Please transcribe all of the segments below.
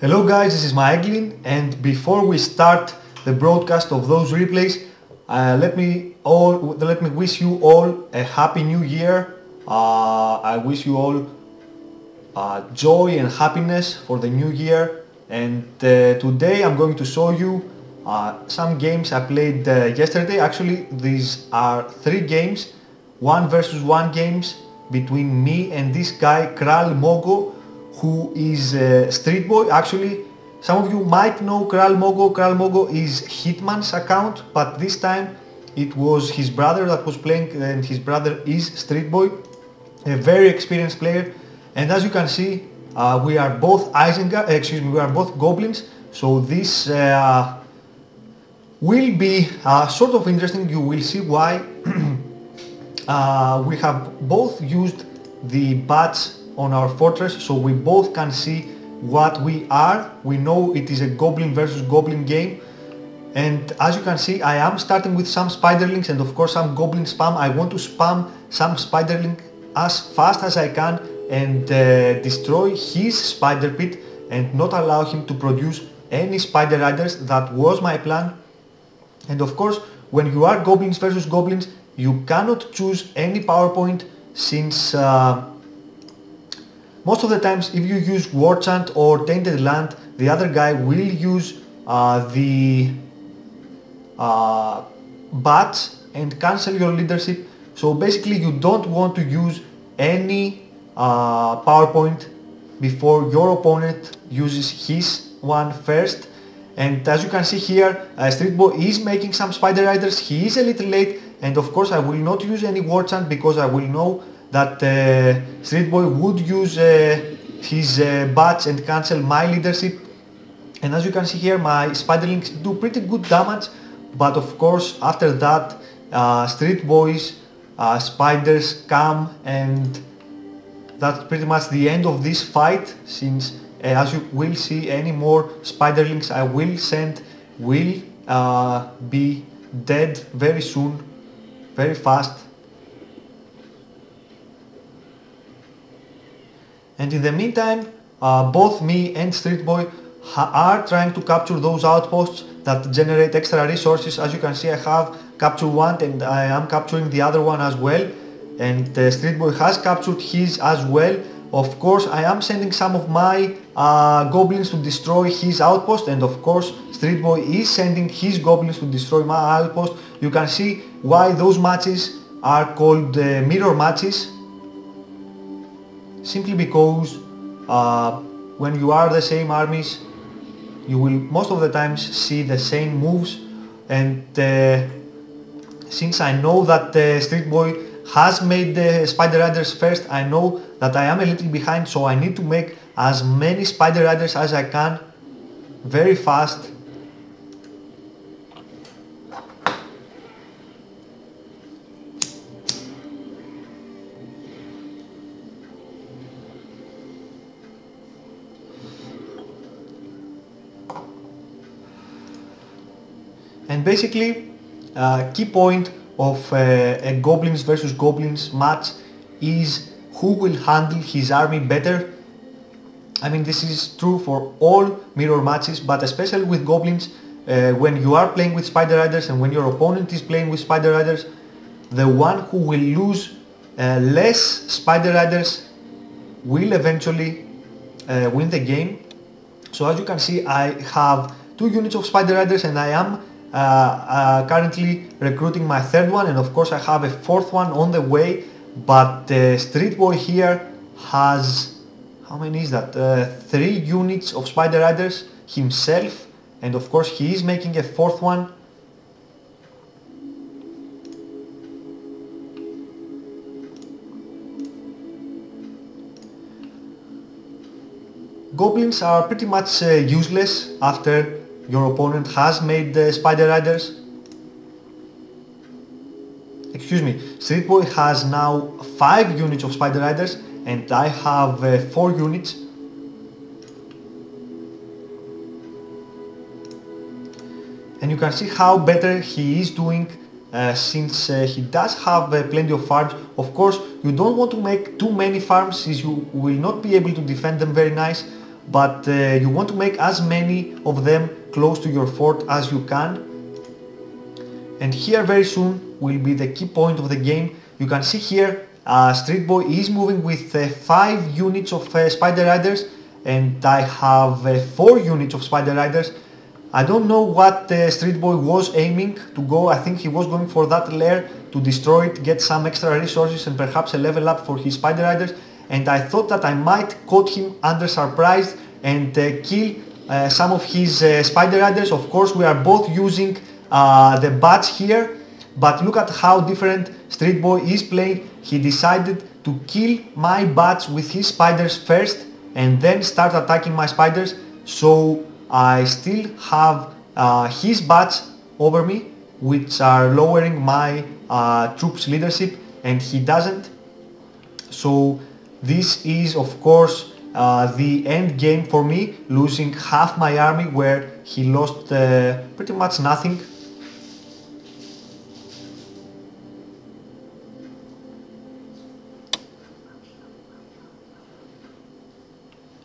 Hello guys, this is Maeglin, and before we start the broadcast of those replays, let me wish you all a happy new year. I wish you all joy and happiness for the new year. And today I'm going to show you some games I played yesterday. Actually, these are 3 games, 1 versus 1 games between me and this guy Kral Mogo, who is Streetboy. Actually, some of you might know Kral Mogo. Kral Mogo is Hitman's account, but this time it was his brother that was playing, and his brother is Streetboy, a very experienced player. And as you can see, we are both we are both Goblins. So this will be sort of interesting. You will see why. We have both used the bats on our fortress, so we both can see what we are. We know it is a Goblin versus Goblin game, and as you can see, I am starting with some spiderlings and of course some Goblin spam. I want to spam some spiderling as fast as I can and destroy his spider pit and not allow him to produce any spider riders. That was my plan. And of course, when you are Goblins versus Goblins, you cannot choose any PowerPoint, since most of the times if you use War Chant or Tainted Land, the other guy will use the bats and cancel your leadership. So basically you don't want to use any PowerPoint before your opponent uses his one first. And as you can see here, Streetboy is making some spider riders. He is a little late, and of course I will not use any War Chant because I will know that Streetboy would use his bats and cancel my leadership. And as you can see here, my spiderlings do pretty good damage, but of course after that Streetboy's spiders come, and that's pretty much the end of this fight, since as you will see, any more spiderlings I will send will be dead very soon, very fast. And in the meantime, both me and Streetboy are trying to capture those outposts that generate extra resources. As you can see, I have captured one and I am capturing the other one as well. And Streetboy has captured his as well. Of course, I am sending some of my Goblins to destroy his outpost, and of course Streetboy is sending his Goblins to destroy my outpost. You can see why those matches are called mirror matches. Simply because when you are the same armies, you will most of the times see the same moves. And since I know that Streetboy has made the spider riders first, I know that I am a little behind, so I need to make as many spider riders as I can very fast. And basically, key point of a Goblins versus Goblins match is who will handle his army better. I mean, this is true for all mirror matches, but especially with Goblins, when you are playing with spider riders and when your opponent is playing with spider riders, the one who will lose less spider riders will eventually win the game. So as you can see, I have 2 units of spider riders, and I am currently recruiting my 3rd one, and of course I have a 4th one on the way. But Streetboy here has, how many is that? 3 units of spider riders himself, and of course he is making a 4th one. Goblins are pretty much useless after your opponent has made the spider riders. Excuse me, Streetboy has now 5 units of spider riders and I have 4 units. And you can see how better he is doing since he does have plenty of farms. Of course, you don't want to make too many farms since you will not be able to defend them very nice. but you want to make as many of them close to your fort as you can. And here very soon will be the key point of the game. You can see here Streetboy is moving with 5 units of Spider Riders, and I have 4 units of Spider Riders. I don't know what Streetboy was aiming to go. I think he was going for that lair to destroy it, get some extra resources and perhaps a level up for his Spider Riders. And I thought that I might caught him under surprise and kill some of his Spider Riders. Of course, we are both using the bats here, but look at how different Streetboy is playing. He decided to kill my bats with his spiders first and then start attacking my spiders, so I still have his bats over me, which are lowering my troops leadership, and he doesn't. So this is of course the end game for me, losing half my army where he lost pretty much nothing.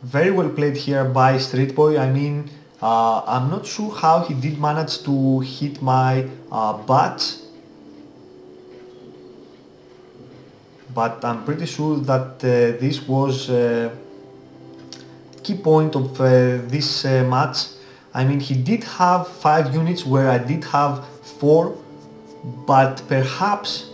Very well played here by Streetboy. I mean, I'm not sure how he did manage to hit my bats, but I'm pretty sure that this was key point of this match. I mean, he did have 5 units where I did have 4, but perhaps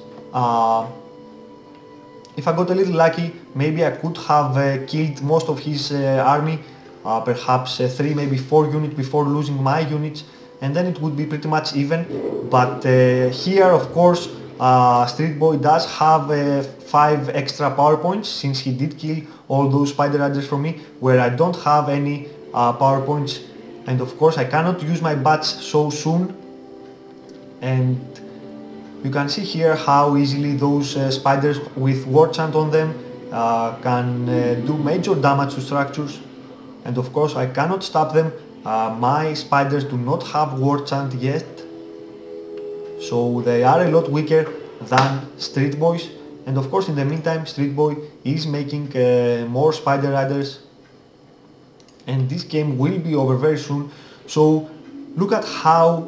if I got a little lucky, maybe I could have killed most of his army, perhaps 3, maybe 4 units before losing my units, and then it would be pretty much even. But here, of course, Streetboy does have 5 extra power points, since he did kill all those Spider Riders from me, where I don't have any power points. And of course I cannot use my bats so soon, and you can see here how easily those spiders with war chant on them can do major damage to structures. And of course I cannot stop them. My spiders do not have war chant yet, so they are a lot weaker than Streetboys. And of course in the meantime Streetboy is making more Spider Riders, and this game will be over very soon. So look at how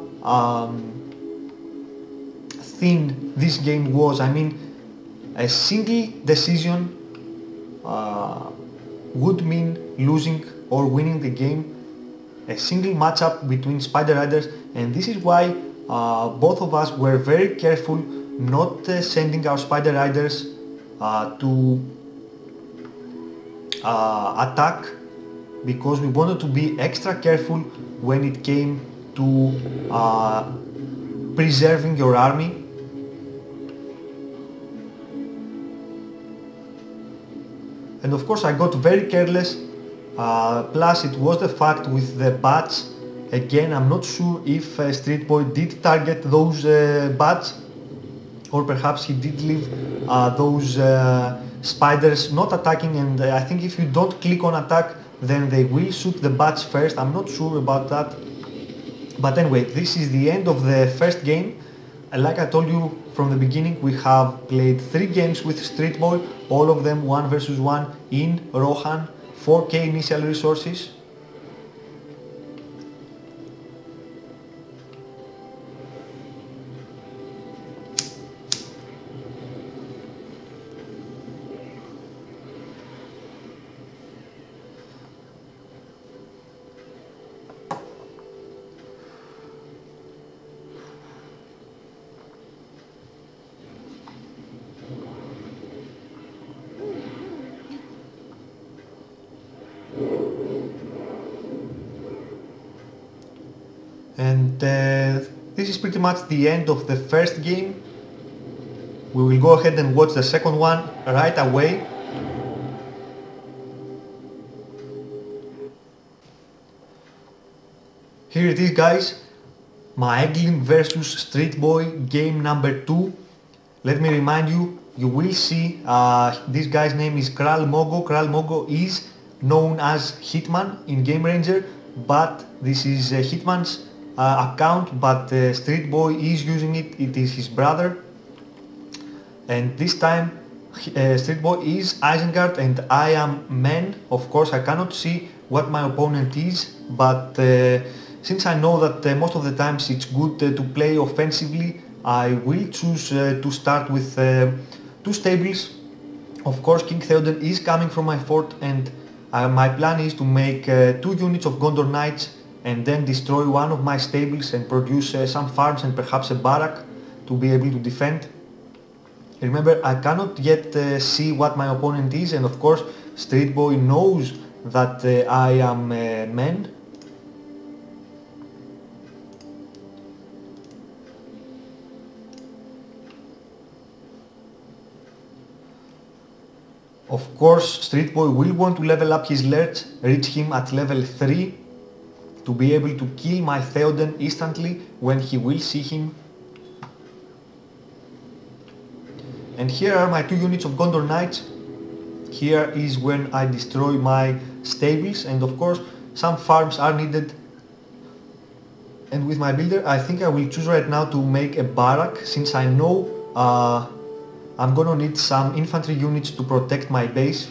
thin this game was. I mean, a single decision would mean losing or winning the game. A single matchup between Spider Riders, and this is why both of us were very careful not sending our Spider Riders to attack, because we wanted to be extra careful when it came to preserving your army. And of course I got very careless, plus it was the fact with the bats. Again, I'm not sure if Streetboy did target those bats, or perhaps he did leave those spiders not attacking, and I think if you don't click on attack then they will shoot the bats first. I'm not sure about that. But anyway, this is the end of the first game. Like I told you from the beginning, we have played 3 games with Streetboy, all of them 1 versus 1 in Rohan, 4k initial resources. And this is pretty much the end of the first game. We will go ahead and watch the second one right away. Here it is, guys. Maeglin versus Streetboy, game number 2. Let me remind you, you will see this guy's name is Kral Mogo. Kral Mogo is known as Hitman in Game Ranger, but this is Hitman's account, but Streetboy is using it. It is his brother, and this time Streetboy is Isengard and I am Men. Of course I cannot see what my opponent is, but since I know that most of the times it's good to play offensively, I will choose to start with 2 stables. Of course, King Theoden is coming from my fort, and my plan is to make 2 units of Gondor Knights and then destroy one of my stables and produce some farms and perhaps a barrack to be able to defend. Remember, I cannot yet see what my opponent is, and of course Streetboy knows that I am men. Of course, Streetboy will want to level up his Lurch, reach him at level 3 to be able to kill my Theoden instantly when he will see him. And here are my 2 units of Gondor Knights. Here is when I destroy my stables, and of course some farms are needed. And with my builder I think I will choose right now to make a barrack, since I know I'm gonna need some infantry units to protect my base.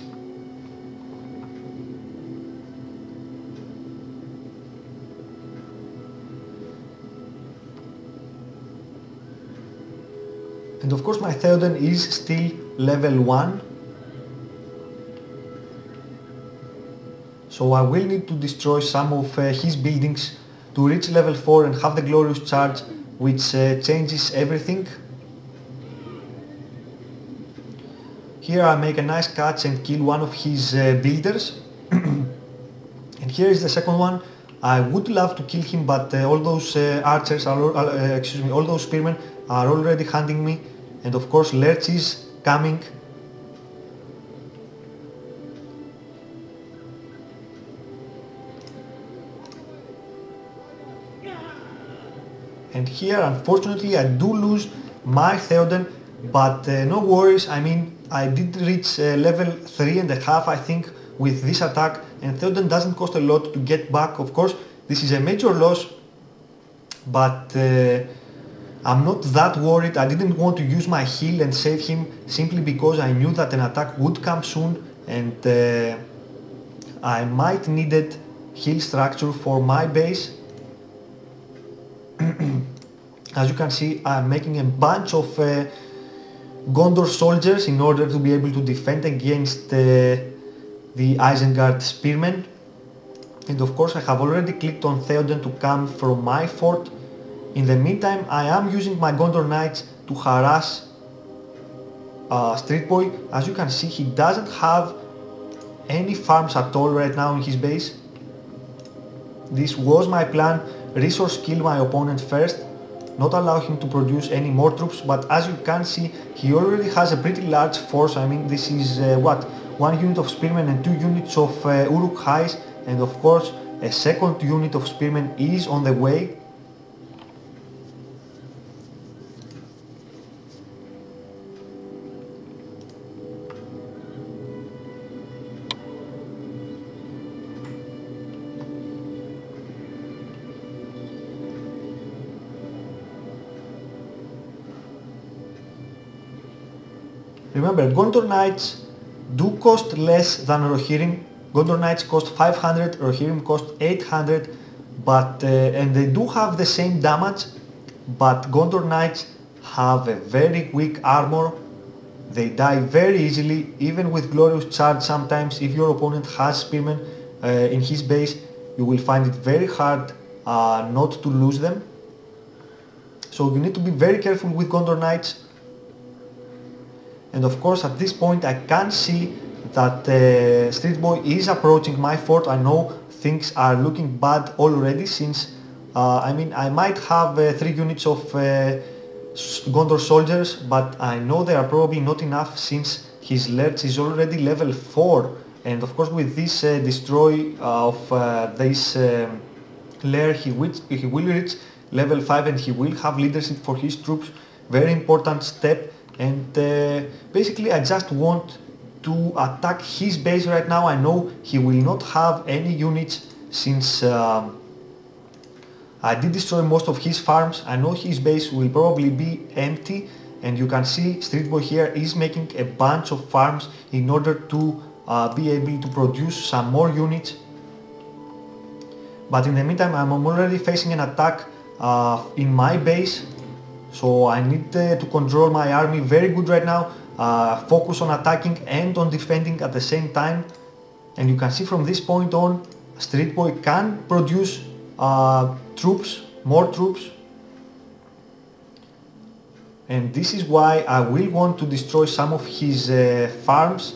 And of course my Theoden is still level 1. So I will need to destroy some of his buildings to reach level 4 and have the glorious charge, which changes everything. Here I make a nice catch and kill one of his builders. And here is the second one. I would love to kill him, but all those archers are, all those spearmen are already hunting me. And of course Lurch is coming. And here unfortunately I do lose my Theoden, but no worries. I mean, I did reach level 3.5 I think with this attack, and Theoden doesn't cost a lot to get back. Of course this is a major loss, but I'm not that worried. I didn't want to use my heal and save him simply because I knew that an attack would come soon, and I might needed heal structure for my base. As you can see, I'm making a bunch of Gondor soldiers in order to be able to defend against the Isengard spearmen. And of course I have already clicked on Theoden to come from my fort. In the meantime, I am using my Gondor Knights to harass Streetboy. As you can see, he doesn't have any farms at all right now in his base. This was my plan: resource kill my opponent first, not allow him to produce any more troops, but as you can see, he already has a pretty large force. I mean, this is what? 1 unit of spearmen and 2 units of Uruk-hais, and of course a second unit of spearmen is on the way. Remember, Gondor Knights do cost less than Rohirrim. Gondor Knights cost 500, Rohirrim cost 800, but and they do have the same damage, but Gondor Knights have a very weak armor. They die very easily, even with glorious charge. Sometimes if your opponent has spearmen in his base, you will find it very hard not to lose them. So you need to be very careful with Gondor Knights. And of course at this point I can see that Streetboy is approaching my fort. I know things are looking bad already, since I mean, I might have 3 units of Gondor soldiers, but I know they are probably not enough, since his Lurch is already level 4. And of course with this destroy of this lair, he will reach level 5 and he will have leadership for his troops. Very important step. And basically I just want to attack his base right now. I know he will not have any units, since I did destroy most of his farms. I know his base will probably be empty, and you can see Streetboy here is making a bunch of farms in order to be able to produce some more units. But in the meantime I'm already facing an attack in my base, so I need to control my army very good right now, focus on attacking and on defending at the same time. And you can see from this point on, Streetboy can produce troops, more troops. And this is why I will want to destroy some of his farms.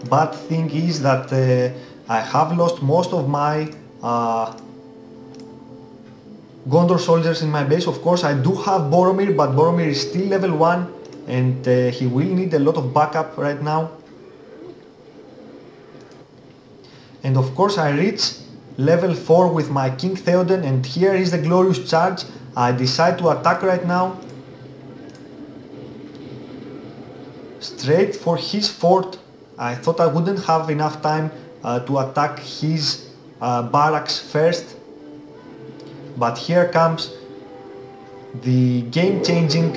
Bad thing is that I have lost most of my Gondor soldiers in my base. Of course I do have Boromir, but Boromir is still level 1 and he will need a lot of backup right now. And of course I reach level 4 with my King Theoden, and here is the glorious charge. I decide to attack right now. Straight for his fort. I thought I wouldn't have enough time to attack his barracks first. But here comes the game-changing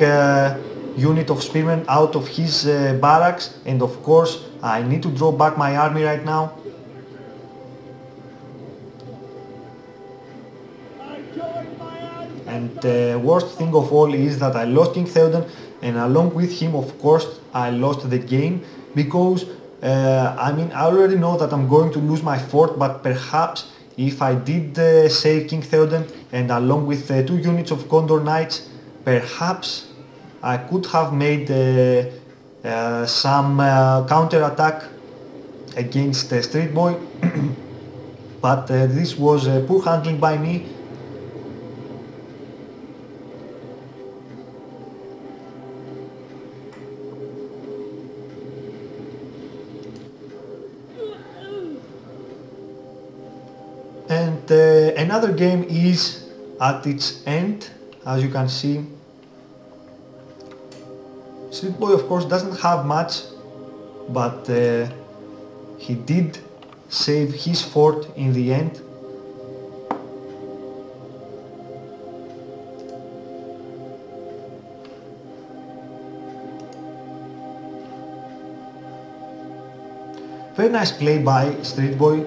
unit of spearmen out of his barracks, and of course I need to draw back my army right now. And the worst thing of all is that I lost King Theoden, and along with him of course I lost the game, because I mean I already know that I'm going to lose my fort, but perhaps if I did save King Theoden and along with 2 units of Gondor Knights, perhaps I could have made some counter attack against Streetboy. But this was poor handling by me. And another game is at its end, as you can see. Streetboy of course doesn't have much, but he did save his fort in the end. Very nice play by Streetboy.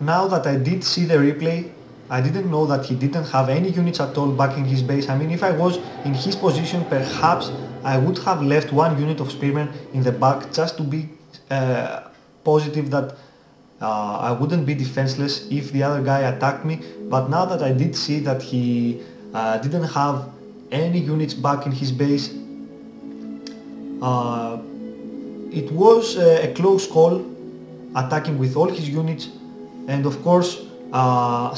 Now that I did see the replay, I didn't know that he didn't have any units at all back in his base. I mean, if I was in his position, perhaps I would have left 1 unit of spearmen in the back just to be positive that I wouldn't be defenseless if the other guy attacked me. But now that I did see that he didn't have any units back in his base, it was a close call, attacking with all his units. And of course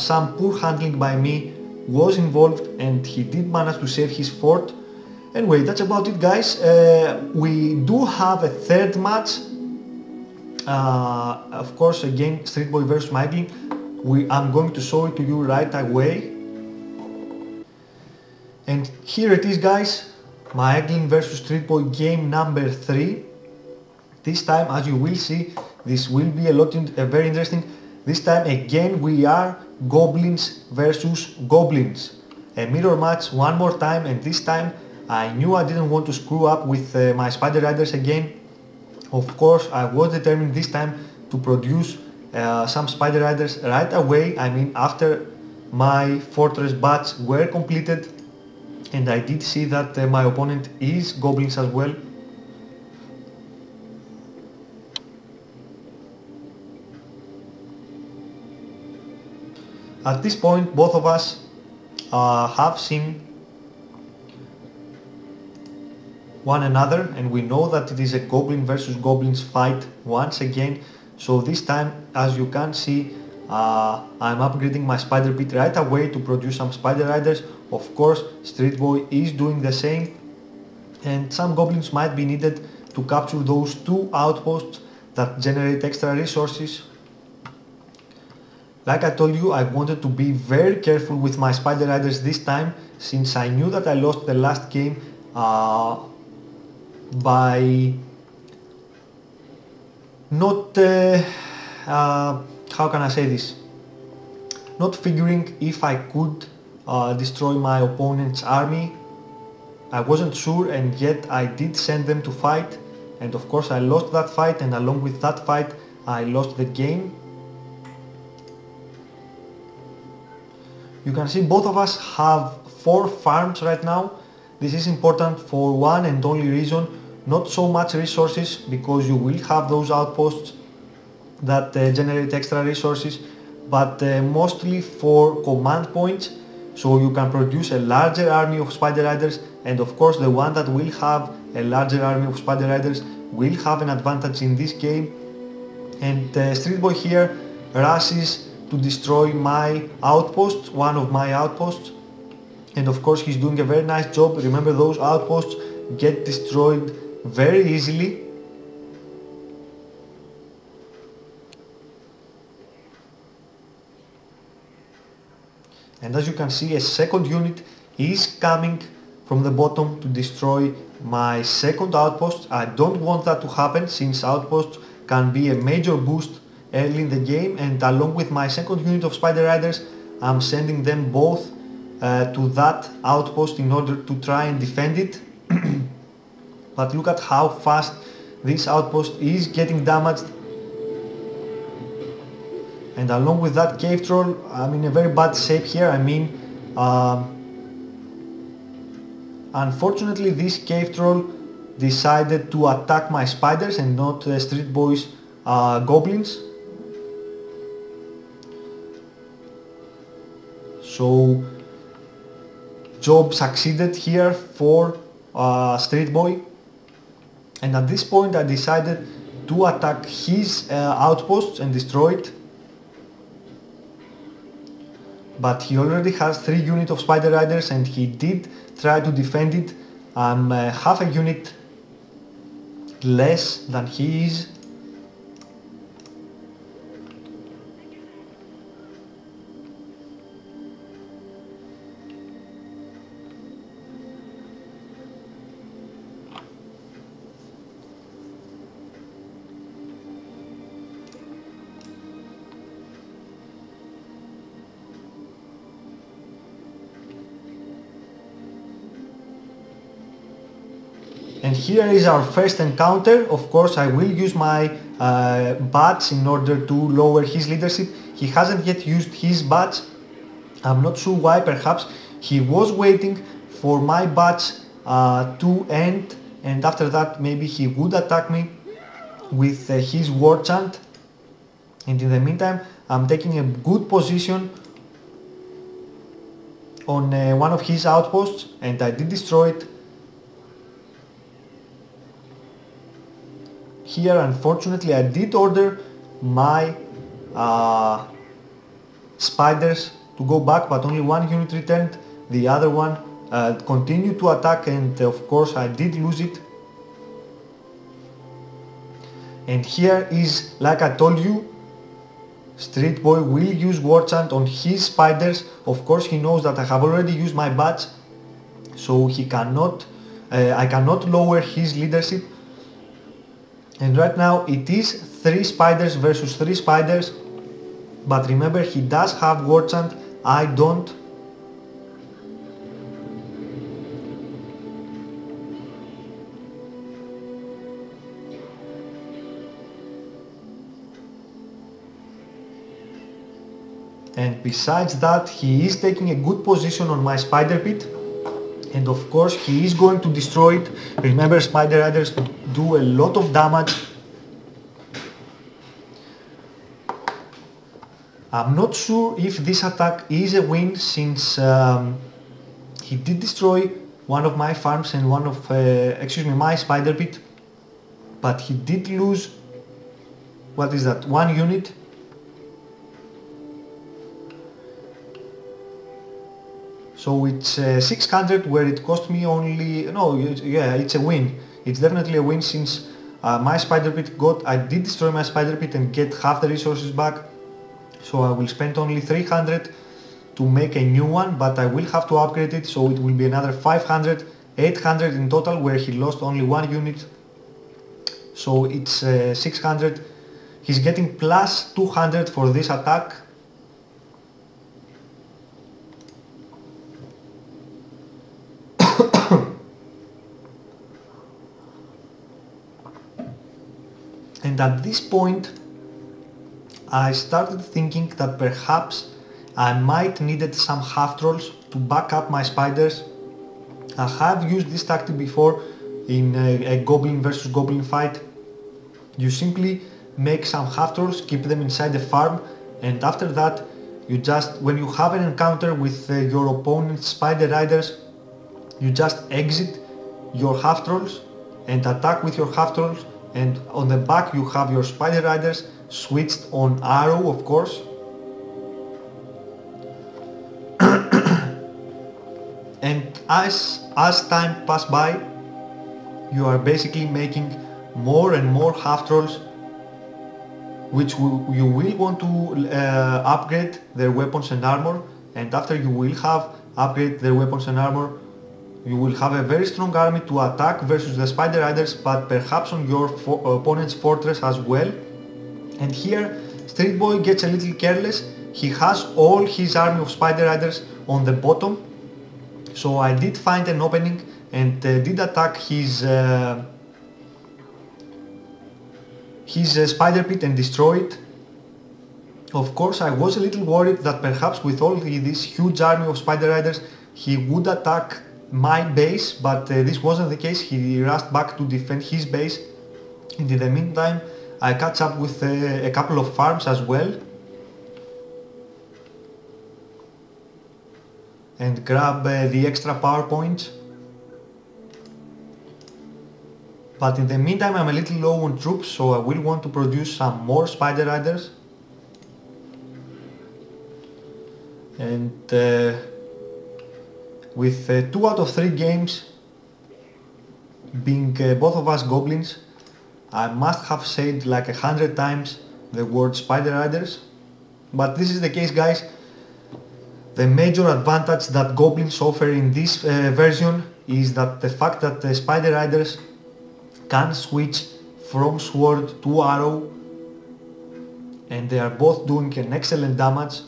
some poor handling by me was involved, and he did manage to save his fort. Anyway, that's about it guys. We do have a third match, of course again Streetboy vs Maeglin. I'm going to show it to you right away. And here it is guys, Maeglin vs Streetboy game number 3. This time, as you will see, this will be very interesting. This time again we are Goblins versus Goblins. A mirror match one more time, and this time I knew I didn't want to screw up with my Spider Riders again. Of course I was determined this time to produce some Spider Riders right away. I mean after my fortress bats were completed, and I did see that my opponent is Goblins as well. At this point both of us have seen one another, and we know that it is a Goblin versus Goblins fight once again. So this time, as you can see, I'm upgrading my Spider Pit right away to produce some Spider Riders. Of course Streetboy is doing the same, and some Goblins might be needed to capture those 2 outposts that generate extra resources. Like I told you, I wanted to be very careful with my Spider Riders this time, since I knew that I lost the last game by not, how can I say this, not figuring if I could destroy my opponent's army. I wasn't sure, and yet I did send them to fight, and of course I lost that fight, and along with that fight I lost the game. You can see both of us have 4 farms right now. This is important for one and only reason, not so much resources, because you will have those outposts that generate extra resources, but mostly for command points, so you can produce a larger army of spider riders, and of course the one that will have a larger army of spider riders will have an advantage in this game. And Streetboy here rushes to destroy my outposts, one of my outposts, and of course he's doing a very nice job. Remember, those outposts get destroyed very easily. And as you can see, a second unit is coming from the bottom to destroy my second outpost. I don't want that to happen, since outposts can be a major boost early in the game, and along with my second unit of spider riders I'm sending them both to that outpost in order to try and defend it. But look at how fast this outpost is getting damaged, and along with that cave troll, I'm in a very bad shape here. I mean, unfortunately this cave troll decided to attack my spiders and not Streetboy's goblins. So job succeeded here for Streetboy, and at this point I decided to attack his outposts and destroy it. But he already has 3 units of spider riders, and he did try to defend it. I'm half a unit less than he is. And here is our first encounter. Of course I will use my bats in order to lower his leadership. He hasn't yet used his bats. I'm not sure why. Perhaps he was waiting for my bats to end, and after that maybe he would attack me with his war chant. And in the meantime I'm taking a good position on one of his outposts, and I did destroy it. Here unfortunately I did order my spiders to go back, but only one unit returned. The other one continued to attack, and of course I did lose it. And here is, like I told you, Streetboy will use war chant on his spiders. Of course he knows that I have already used my bats, so he cannot I cannot lower his leadership. And right now it is 3 spiders versus 3 spiders, but remember he does have war chant, I don't. And besides that, he is taking a good position on my spider pit, and of course he is going to destroy it. Remember, spider riders do a lot of damage. I'm not sure if this attack is a win, since he did destroy one of my farms and one of my spider pit, but he did lose, what is that, 1 unit. So it's 600 where it cost me only, no, yeah, it's a win. It's definitely a win, since my spider pit I did destroy my spider pit and get half the resources back. So I will spend only 300 to make a new one, but I will have to upgrade it, so it will be another 500, 800 in total, where he lost only 1 unit. So it's 600. He's getting plus 200 for this attack. And at this point I started thinking that perhaps I might needed some half trolls to back up my spiders. I have used this tactic before in a goblin versus goblin fight. You simply make some half trolls, keep them inside the farm, and after that you just, when you have an encounter with your opponent's spider riders, you just exit your half trolls and attack with your half trolls, and on the back you have your spider riders switched on arrow, of course. And as time passes by, you are basically making more and more half trolls, which you will want to upgrade their weapons and armor, and after you will have upgraded their weapons and armor, you will have a very strong army to attack versus the spider riders, but perhaps on your opponent's fortress as well. And here Streetboy gets a little careless. He has all his army of spider riders on the bottom, so I did find an opening and did attack his spider pit and destroy it. Of course I was a little worried that perhaps with all this huge army of spider riders he would attack my base, but this wasn't the case. He rushed back to defend his base, and in the meantime I catch up with a couple of farms as well and grab the extra power points. But in the meantime I'm a little low on troops, so I will want to produce some more spider riders. And with 2 out of 3 games being both of us goblins, I must have said like 100 times the word spider riders. But this is the case, guys. The major advantage that goblins offer in this version is that the fact that the spider riders can switch from sword to arrow, and they are both doing an excellent damage.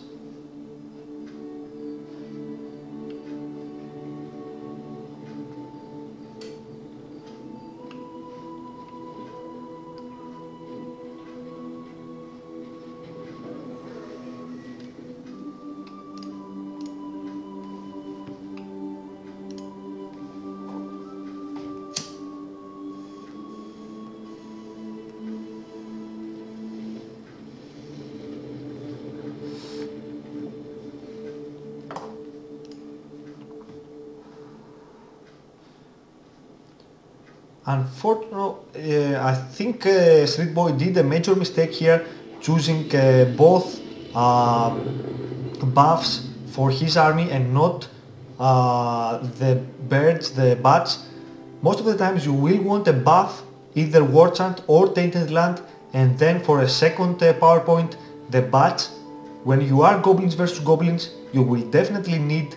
Unfortunately, I think Streetboy did a major mistake here, choosing both buffs for his army and not the birds, the bats. Most of the times you will want a buff, either War Chant or Tainted Land, and then for a second PowerPoint, the bats. When you are goblins versus goblins, you will definitely need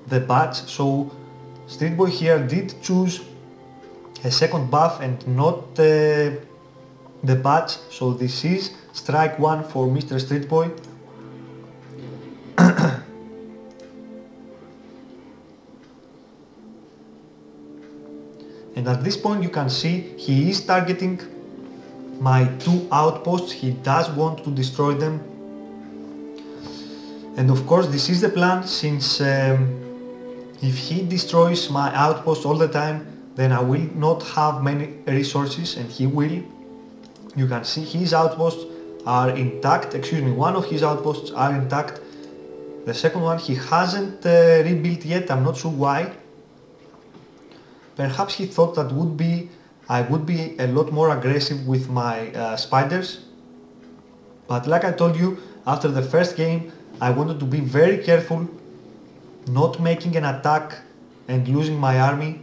the bats, so Streetboy here did choose a second buff and not the badge, so this is strike 1 for Mr. Streetboy. And at this point you can see he is targeting my 2 outposts. He does want to destroy them, and of course this is the plan, since if he destroys my outposts all the time, then I will not have many resources, and he will. You can see his outposts are intact, one of his outposts are intact. The second one he hasn't rebuilt yet, I'm not sure why. Perhaps he thought that I would be a lot more aggressive with my spiders. But like I told you, after the first game I wanted to be very careful not making an attack and losing my army.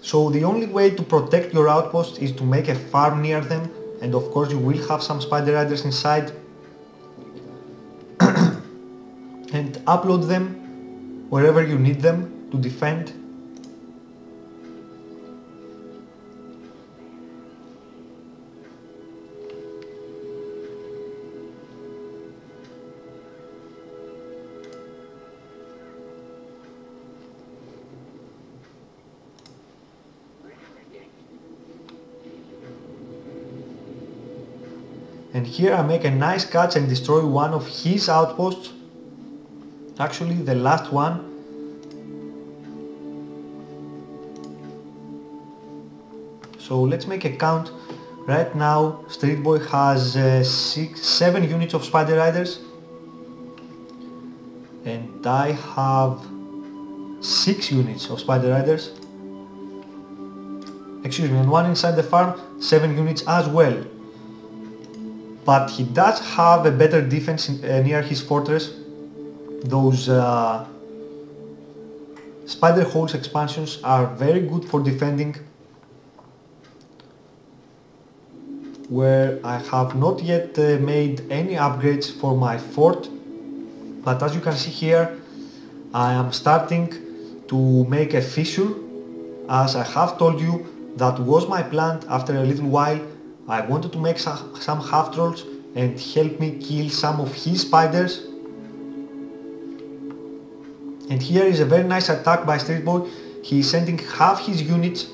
So the only way to protect your outpost is to make a farm near them, and of course you will have some spider riders inside, and upload them wherever you need them to defend. And here I make a nice catch and destroy one of his outposts. Actually the last one. So let's make a count. Right now Streetboy has 7 units of Spider Riders. And I have 6 units of Spider Riders. Excuse me, and one inside the farm, 7 units as well. But he does have a better defense near his fortress. Those Spider Holes expansions are very good for defending. Where I have not yet made any upgrades for my fort. But as you can see here, I am starting to make a fissure. As I have told you, that was my plan. After a little while I wanted to make some half trolls and help me kill some of his spiders. And here is a very nice attack by Streetboy. He is sending half his units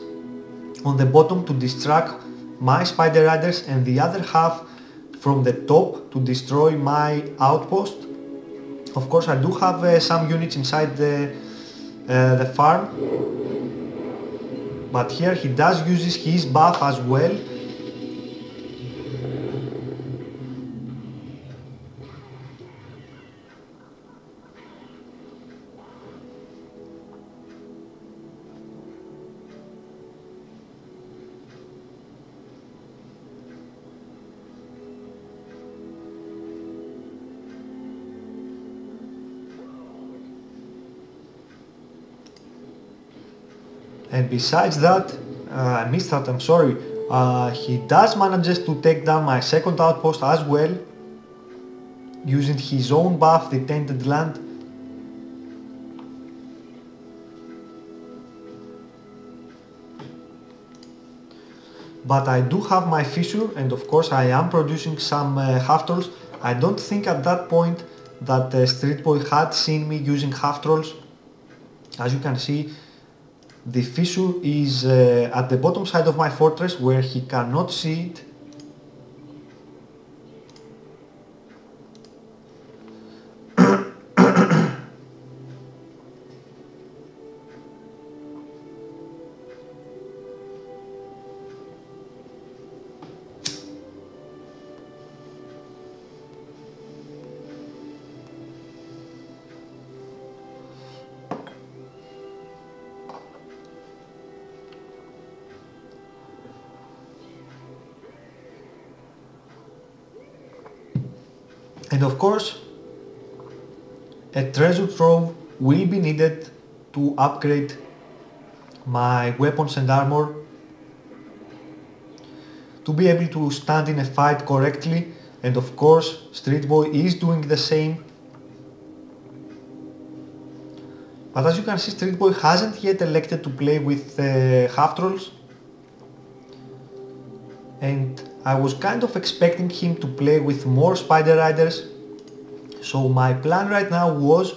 on the bottom to distract my Spider Riders and the other half from the top to destroy my outpost. Of course I do have some units inside the farm. But here he does uses his buff as well. And besides that, I missed that, I'm sorry, he does manages to take down my second outpost as well, using his own buff, the Tainted Land. But I do have my fissure, and of course I am producing some half trolls. I don't think at that point that Streetboy had seen me using half trolls. As you can see, the fissure is at the bottom side of my fortress where he cannot see it. And of course, a treasure trove will be needed to upgrade my weapons and armor to be able to stand in a fight correctly. And of course, Streetboy is doing the same. But as you can see, Streetboy hasn't yet elected to play with half trolls. And I was kind of expecting him to play with more Spider Riders. So my plan right now was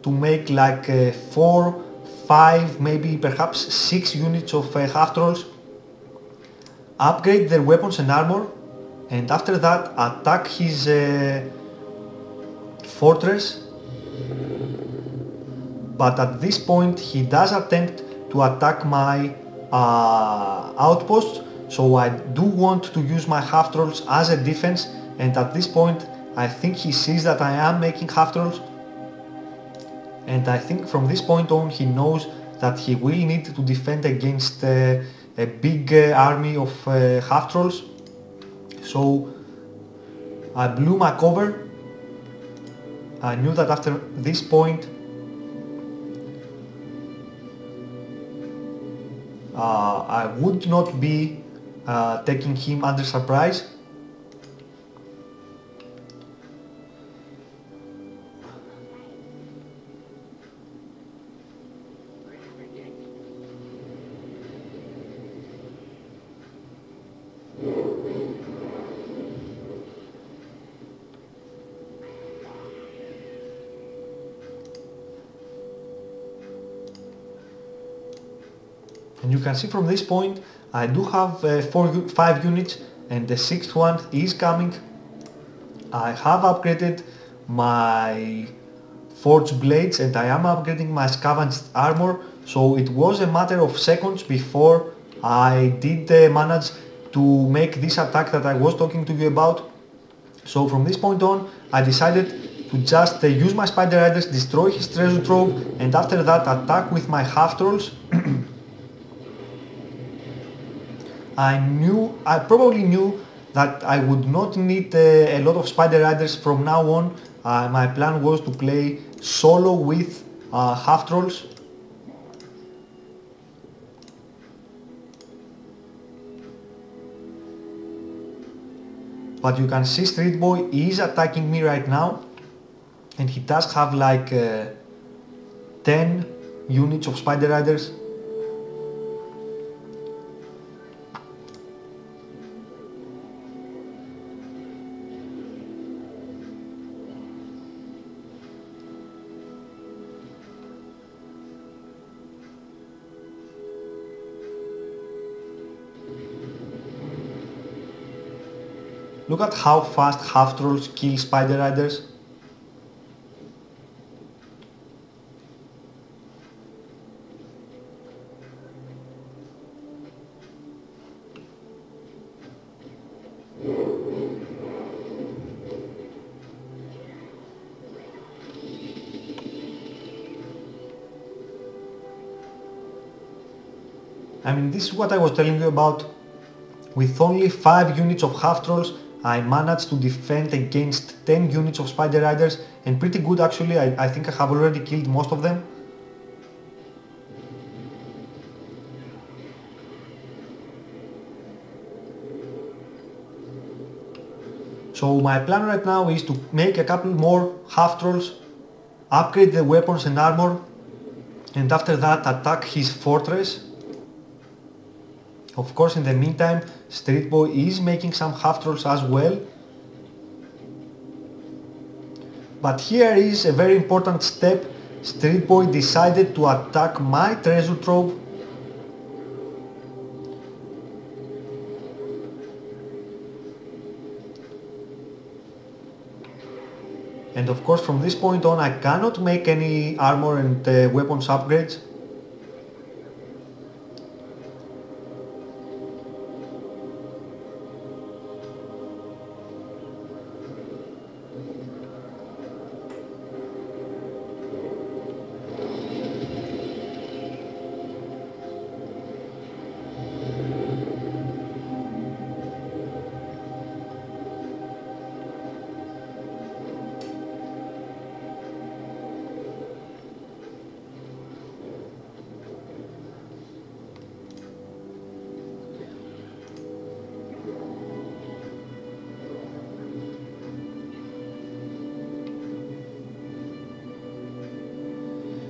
to make like 4, 5, maybe perhaps 6 units of half trolls, upgrade their weapons and armor, and after that attack his fortress. But at this point he does attempt to attack my outposts. So I do want to use my half trolls as a defense, and at this point I think he sees that I am making half trolls, and I think from this point on he knows that he will need to defend against a big army of half trolls. So I blew my cover. I knew that after this point I would not be taking him under surprise. And you can see from this point I do have 5 units, and the 6th one is coming. I have upgraded my forged blades and I am upgrading my scavenged armor, so it was a matter of seconds before I did manage to make this attack that I was talking to you about. So from this point on I decided to just use my spider riders, destroy his treasure trove, and after that attack with my half trolls. I probably knew that I would not need a lot of spider riders from now on. My plan was to play solo with half trolls. But you can see Streetboy is attacking me right now, and he does have like 10 units of spider riders. Look at how fast half trolls kill spider riders. I mean, this is what I was telling you about. With only 5 units of half trolls, I managed to defend against 10 units of spider riders, and pretty good actually. I think I have already killed most of them. So my plan right now is to make a couple more half trolls, upgrade the weapons and armor, and after that attack his fortress. Of course, in the meantime, Streetboy is making some half trolls as well. But here is a very important step. Streetboy decided to attack my treasure trove. And of course, from this point on, I cannot make any armor and weapons upgrades.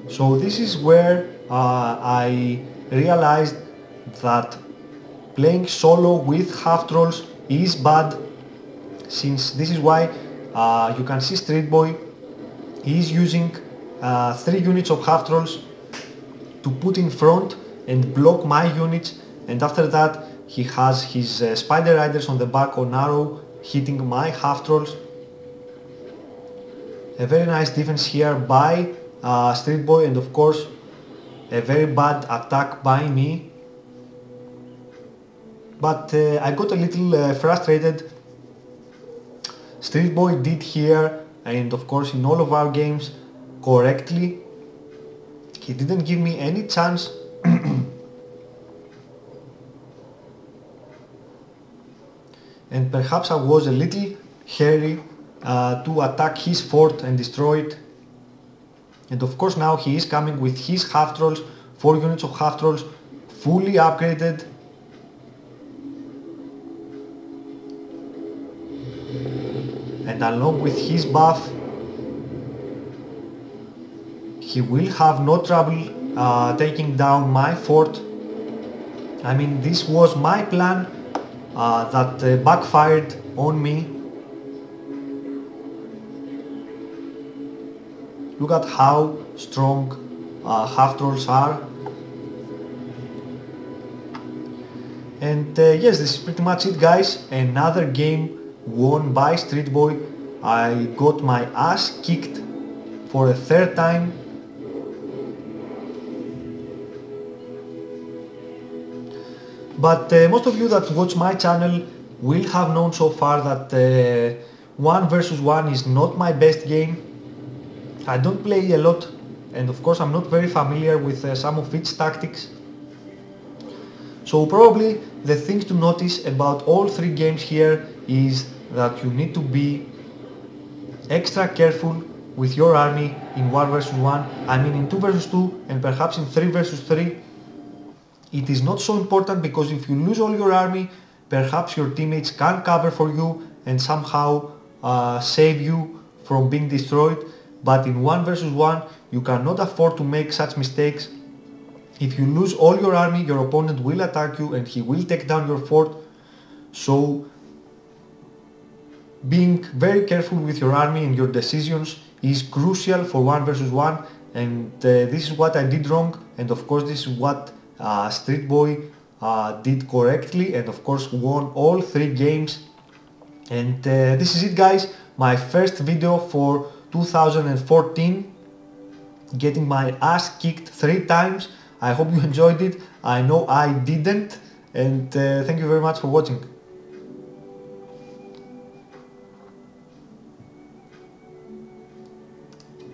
So this is where I realized that playing solo with half trolls is bad, since this is why you can see Streetboy is using 3 units of half trolls to put in front and block my units, and after that he has his spider riders on the back on arrow hitting my half trolls. A very nice defense here by Streetboy, and of course a very bad attack by me. But I got a little frustrated. Streetboy did here, and of course in all of our games, correctly. He didn't give me any chance. And perhaps I was a little hairy to attack his fort and destroy it. And of course now he is coming with his half trolls, 4 units of half trolls, fully upgraded. And along with his buff, he will have no trouble taking down my fort. I mean, this was my plan that backfired on me. Look at how strong half trolls are. And yes, this is pretty much it, guys. Another game won by Streetboy. I got my ass kicked for a third time. But most of you that watch my channel will have known so far that 1 versus 1 is not my best game. I don't play a lot, and of course I'm not very familiar with some of its tactics. So probably the thing to notice about all three games here is that you need to be extra careful with your army in 1 versus 1, I mean in 2 versus 2 and perhaps in 3 versus 3. It is not so important because if you lose all your army, perhaps your teammates can cover for you and somehow save you from being destroyed. But in 1 versus 1 you cannot afford to make such mistakes. If you lose all your army, your opponent will attack you and he will take down your fort. So being very careful with your army and your decisions is crucial for 1 versus 1, and this is what I did wrong, and of course this is what Streetboy did correctly, and of course won all 3 games. And this is it, guys, my first video for 2014, getting my ass kicked 3 times. I hope you enjoyed it. I know I didn't, and thank you very much for watching.